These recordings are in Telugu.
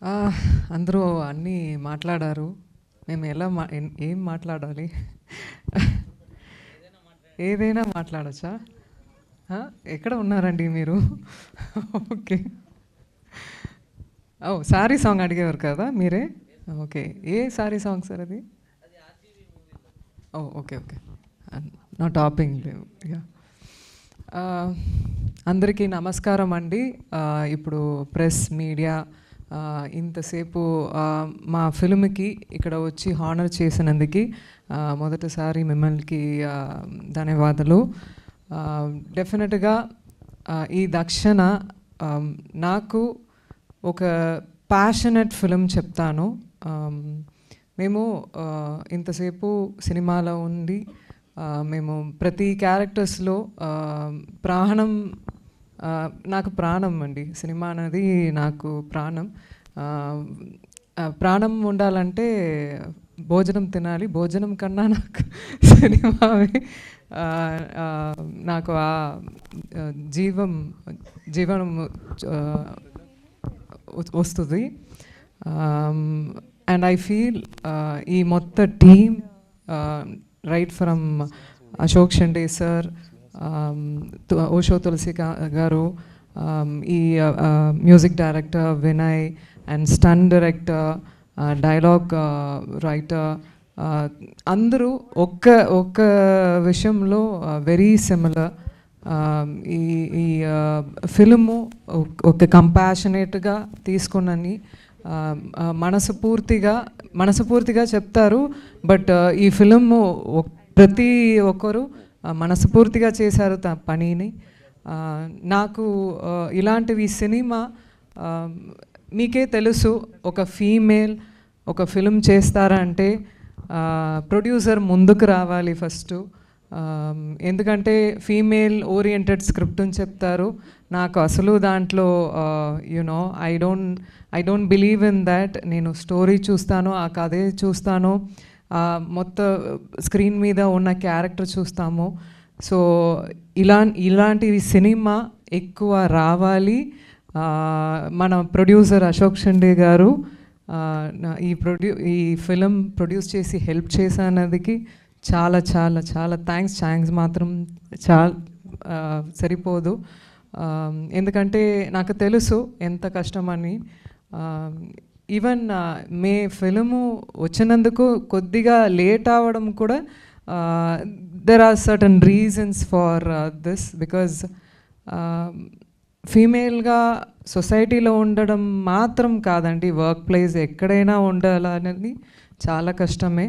ఆ! అందరూ అన్నీ మాట్లాడారు. మేము ఎలా ఏం మాట్లాడాలి? ఏదైనా మాట్లాడొచ్చా? ఆ! ఎక్కడ ఉన్నారండి మీరు? ఓకే. ఓహ్! 'సారీ' సాంగ్ అడిగేవారు కదా మీరే? ఓకే. ఏ 'సారీ' సాంగ్ సార్ అది? ఓహ్! ఓకే. ఓకే. నా టాపింగ్ లేవు. యాహ్! అందరికీ నమస్కారం అండి. ఇప్పుడు ప్రెస్, మీడియా ఇంతసేపు మా ఫిల్మ్‌కి ఇక్కడ వచ్చి హానర్ చేసినందుకు మొదటిసారి మిమ్మల్ని ధన్యవాదాలు. డెఫినెట్‌గా ఈ దక్షణ నాకు ఒక ప్యాషనెట్ ఫిల్మ్ చెప్తాను. మేము ఇంతసేపు సినిమాలో ఉండి మేము ప్రతి క్యారెక్టర్స్లో ప్రాణం నాకు ప్రాణం అండి. సినిమా అనేది నాకు ప్రాణం. ప్రాణం ఉండాలంటే భోజనం తినాలి. భోజనం కన్నా నాకు సినిమావే నాకు ఆ జీవనం వస్తుంది. అండ్ ఐ ఫీల్ ఈ మొత్తం team right from Ashok Shinde sir, Osho Tulasi garu, ఈ music director Vinay and stunt director, dialogue writer, అందరూ ఒక్క విషయంలో వెరీ సిమిలర్. ఈ ఈ ఫిల్ము ఒక కంపాషనేట్గా తీసుకున్నని మనస్ఫూర్తిగా చెప్తారు. బట్ ఈ ఫిల్ము ప్రతి ఒక్కరు మనస్ఫూర్తిగా చేశారు పనిని. నాకు ఇలాంటివి సినిమా మీకే తెలుసు, ఒక ఫీమేల్ ఒక ఫిల్మ్ చేస్తారంటే ప్రొడ్యూసర్ ముందుకు రావాలి ఫస్ట్. ఎందుకంటే ఫీమేల్ ఓరియంటెడ్ స్క్రిప్ట్ అని చెప్తారు. నాకు అసలు దాంట్లో you know I don't believe in that. నేను స్టోరీ చూస్తాను, ఆ కథే చూస్తాను, మొత్తం స్క్రీన్ మీద ఉన్న క్యారెక్టర్ చూస్తాము. సో ఇలాంటివి సినిమా ఎక్కువ రావాలి. మన ప్రొడ్యూసర్ అశోక్ షండే గారు ఈ ఫిలిం ప్రొడ్యూస్ చేసి హెల్ప్ చేసినందుకు చాలా చాలా చాలా థ్యాంక్స్ మాత్రం సరిపోదు. ఎందుకంటే నాకు తెలుసు ఎంత కష్టమని. ఈవెన్ ఫిలిము వచ్చినందుకు కొద్దిగా లేట్ అవ్వడం కూడా there are certain reasons for this. Because ఫీమేల్గా సొసైటీలో ఉండడం మాత్రం కాదండి, వర్క్ ప్లేస్ ఎక్కడైనా ఉండాలనేది చాలా కష్టమే.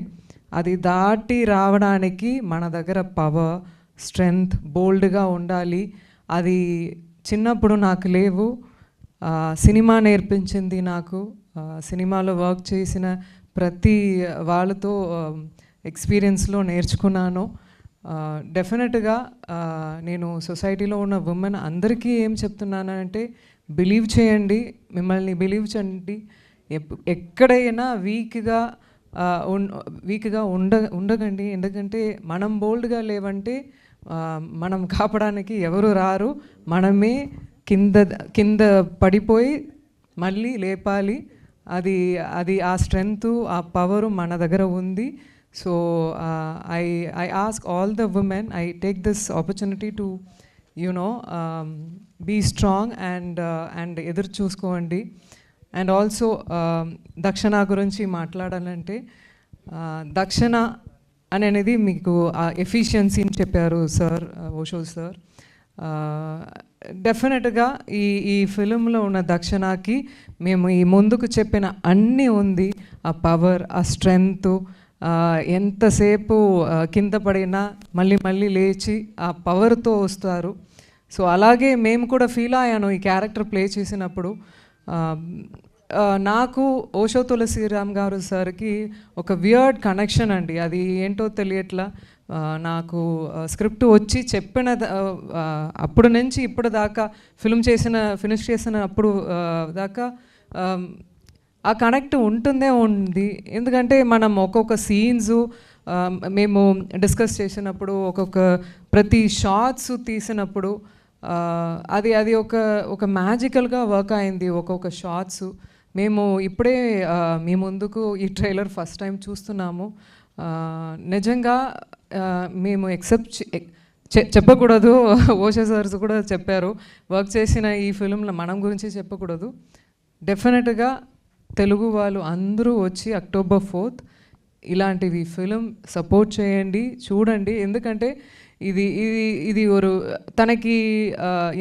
అది దాటి రావడానికి మన దగ్గర పవర్, స్ట్రెంగ్త్, బోల్డ్గా ఉండాలి. అది చిన్నప్పుడు నాకు లేవు. సినిమా నేర్పించింది నాకు. సినిమాలో వర్క్ చేసిన ప్రతి వాళ్ళతో ఎక్స్పీరియన్స్లో నేర్చుకున్నాను. డెఫినెట్గా నేను సొసైటీలో ఉన్న ఉమెన్ అందరికీ ఏం చెప్తున్నానంటే, బిలీవ్ చేయండి, మిమ్మల్ని బిలీవ్ చేయండి. ఎక్కడైనా వీక్గా ఉండకండి. ఎందుకంటే మనం బోల్డ్గా లేవంటే మనం కాపాడడానికి ఎవరు రారు. మనమే కింద పడిపోయి మళ్ళీ లేపాలి. అది ఆ స్ట్రెంగ్త్, ఆ పవరు మన దగ్గర ఉంది. So I ask all the women, I take this opportunity to be strong and ఎదురు చూసుకోండి. అండ్ ఆల్సో దక్షణ గురించి మాట్లాడాలంటే, దక్షణ అనేది మీకు ఎఫిషియన్సీని చెప్పారు సార్, ఓషో సార్. డెఫినెట్గా ఈ ఫిలింలో ఉన్న దక్షణకి మేము ఈ ముందుకు చెప్పిన అన్నీ ఉంది. ఆ పవర్, ఆ స్ట్రెంగ్త్, ఎంతసేపు కింద పడినా మళ్ళీ లేచి ఆ పవర్తో వస్తారు. సో అలాగే మేము కూడా ఫీల్ అయ్యాను ఈ క్యారెక్టర్ ప్లే చేసినప్పుడు. నాకు ఓషో తులసిరామ్ గారు సార్కి ఒక వియర్డ్ కనెక్షన్ అండి. అది ఏంటో తెలియట్లా. నాకు స్క్రిప్ట్ వచ్చి చెప్పిన అప్పుడు నుంచి ఇప్పుడు దాకా ఫినిష్ చేసిన అప్పుడు దాకా ఆ కనెక్ట్ ఉంది. ఎందుకంటే మనం ఒక్కొక్క సీన్సు మేము డిస్కస్ చేసినప్పుడు, ప్రతి షార్ట్స్ తీసినప్పుడు అది ఒక మ్యాజికల్గా వర్క్ అయింది. ఒక్కొక్క షార్ట్స్ మేము ఇప్పుడే మీ ముందుకు ఈ ట్రైలర్ ఫస్ట్ టైం చూస్తున్నాము. నిజంగా మేము చెప్పకూడదు. ఓషా సార్స్ కూడా చెప్పారు, వర్క్ చేసిన ఈ ఫిల్మ్లో మనం గురించి చెప్పకూడదు. డెఫినెట్గా తెలుగు వాళ్ళు అందరూ వచ్చి October 4th ఇలాంటివి ఫిలిం సపోర్ట్ చేయండి, చూడండి. ఎందుకంటే ఇది ఇది ఇది ఒక తనకి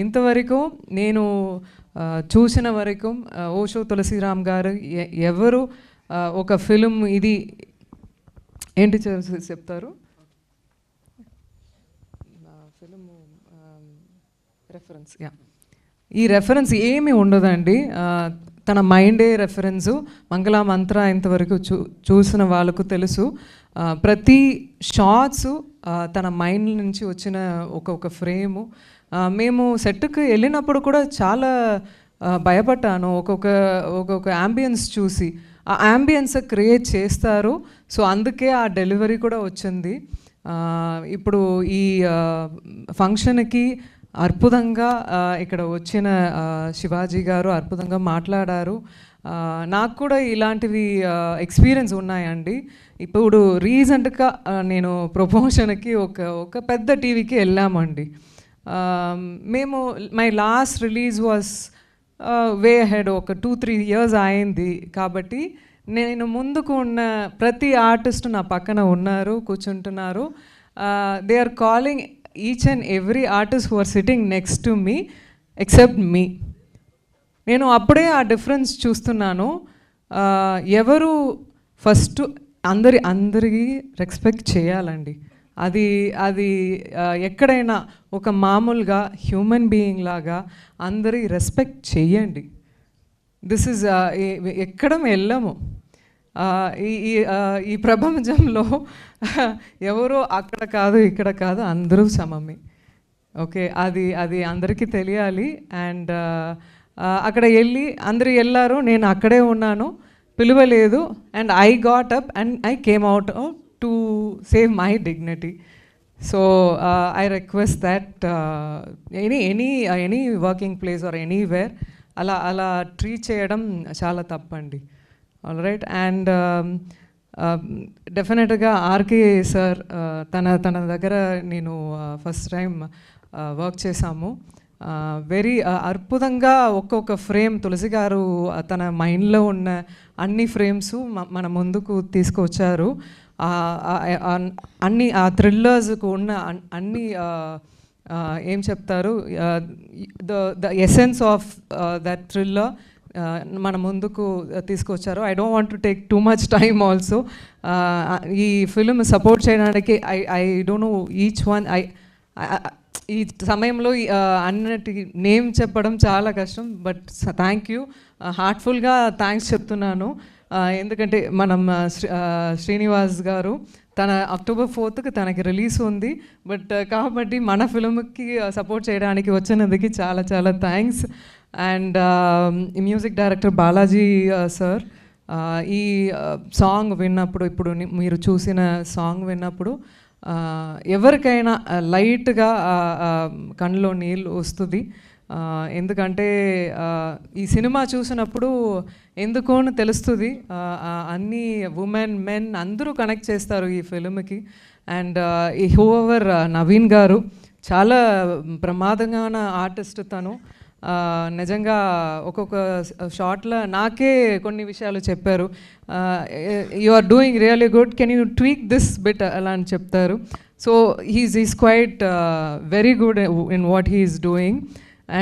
ఇంతవరకు నేను చూసిన వరకు ఓషో తులసిరామ్ గారు ఎవరు ఒక ఫిలిం ఇది ఏంటి చెప్తారు ఫిలిం రెఫరెన్స్, ఈ రెఫరెన్స్ ఏమీ ఉండదండి. తన మైండే రెఫరెన్సు. మంగళ మంత్ర ఇంతవరకు చూసిన వాళ్ళకు తెలుసు. ప్రతి షార్ట్స్ తన మైండ్ నుంచి వచ్చిన ఒక్కొక్క ఫ్రేము. మేము సెట్కి వెళ్ళినప్పుడు కూడా చాలా భయపడ్డాను ఒక్కొక్క యాంబియన్స్ చూసి. ఆ యాంబియన్స్ క్రియేట్ చేస్తారు. సో అందుకే ఆ డెలివరీ కూడా వచ్చింది. ఇప్పుడు ఈ ఫంక్షన్కి అద్భుతంగా ఇక్కడ వచ్చిన శివాజీ గారు అద్భుతంగా మాట్లాడారు. నాకు కూడా ఇలాంటివి ఎక్స్పీరియన్స్ ఉన్నాయండి. ఇప్పుడు రీసెంట్గా నేను ప్రమోషన్కి ఒక పెద్ద టీవీకి వెళ్ళామండి. మేము my last release was way head, ఒక 2-3 years అయింది. కాబట్టి నేను ముందుకు ఉన్న ప్రతి ఆర్టిస్ట్ నా పక్కన ఉన్నారు, కూర్చుంటున్నారు. They are calling each and every artist who are sitting next to me except me. నేను అప్పుడే ఆ డిఫరెన్స్ చూస్తున్నాను. ఎవరు ఫస్ట్ అందరికీ రెస్పెక్ట్ చేయాలండి. అది ఎక్కడైనా ఒక మామూలుగా హ్యూమన్ బీయింగ్ లాగా అందరి రెస్పెక్ట్ చేయండి. దిస్ ఇస్ ఎక్కడ వెళ్ళము. ఈ ప్రపంచంలో ఎవరో అక్కడ కాదు ఇక్కడ కాదు, అందరూ సమమే. ఓకే, అది అందరికీ తెలియాలి. అండ్ అక్కడ అందరూ వెళ్ళారు, నేను అక్కడే ఉన్నాను, పిలవలేదు. And I got up and I came out to save my dignity. So I request that any working place or anywhere అలా ట్రీట్ చేయడం చాలా తప్పండి. All right. అండ్ డెఫినెట్గా ఆర్కే సార్ తన దగ్గర నేను ఫస్ట్ టైం వర్క్ చేశాము. వెరీ అద్భుతంగా ఒక్కొక్క ఫ్రేమ్ తులసి గారు తన మైండ్లో ఉన్న అన్ని ఫ్రేమ్స్ మన ముందుకు తీసుకొచ్చారు. అన్ని ఆ థ్రిల్లర్స్కు ఉన్న అన్ని ఏం చెప్తారు, the essence of that thriller మన ముందుకు తీసుకొచ్చారు. I don't want to take too much time also. ఈ ఫిలిం సపోర్ట్ చేయడానికి I don't know each one. ఈ సమయంలో అన్నిటి నేమ్ చెప్పడం చాలా కష్టం. బట్ థ్యాంక్ యూ, హార్ట్ఫుల్గా థ్యాంక్స్ చెప్తున్నాను. ఎందుకంటే మనం శ్రీనివాస్ గారు తన October 4th తనకి రిలీజ్ ఉంది. బట్ కాబట్టి మన ఫిల్మ్కి సపోర్ట్ చేయడానికి వచ్చినందుకు చాలా చాలా thanks. And music director Balaji sir, ఈ సాంగ్ విన్నప్పుడు, ఇప్పుడు మీరు చూసిన సాంగ్ విన్నప్పుడు ఎవరికైనా లైట్గా కళ్ళలో నీళ్ళు వస్తుంది. ఎందుకంటే ఈ సినిమా చూసినప్పుడు ఎందుకో తెలుస్తుంది, అన్ని ఉమెన్ మెన్ అందరూ కనెక్ట్ చేస్తారు ఈ ఫిల్మ్కి. అండ్ ఈ హూఎవర్ నవీన్ గారు చాలా ప్రమాదంగా ఆర్టిస్ట్ తను. నిజంగా ఒక్కొక్క షార్ట్లో నాకే కొన్ని విషయాలు చెప్పారు. You are doing really good, can you tweak this bit అలా అని చెప్తారు. So he's quite very good in what he's doing.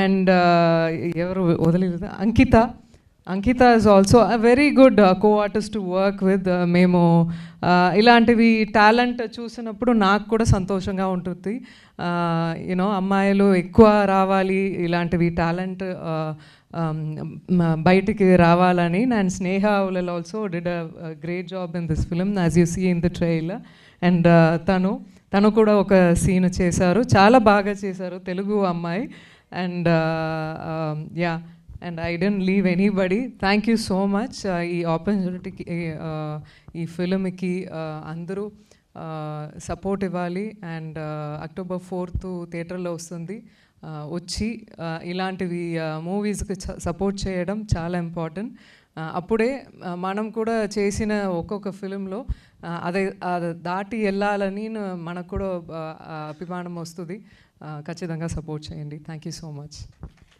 And ఎవరు వదిలేదు, Ankita is also a very good co-artist to work with. మేము ఇలాంటివి టాలెంట్ చూసినప్పుడు నాకు కూడా సంతోషంగా ఉంటుంది. యూనో అమ్మాయిలు ఎక్కువ రావాలి, ఇలాంటివి టాలెంట్ బయటికి రావాలని. And Sneha will also did a great job in this film as you see in the trailer. And తను కూడా ఒక సీన్ చేశారు, చాలా బాగా చేశారు, తెలుగు అమ్మాయి. And yeah, and I don't leave anybody. Thank you so much. ఈ ఆపర్చునిటీకి, ఈ ఫిల్మ్కి అందరూ సపోర్ట్ ఇవ్వాలి. అండ్ October 4th థియేటర్లో వస్తుంది. వచ్చి ఇలాంటివి మూవీస్కి సపోర్ట్ చేయడం చాలా ఇంపార్టెంట్. అప్పుడే మనం కూడా చేసిన ఒక్కొక్క ఫిలింలో అదే అది దాటి వెళ్ళాలని మనకు కూడా అభిమానం వస్తుంది. ఖచ్చితంగా సపోర్ట్ చేయండి. Thank you so much.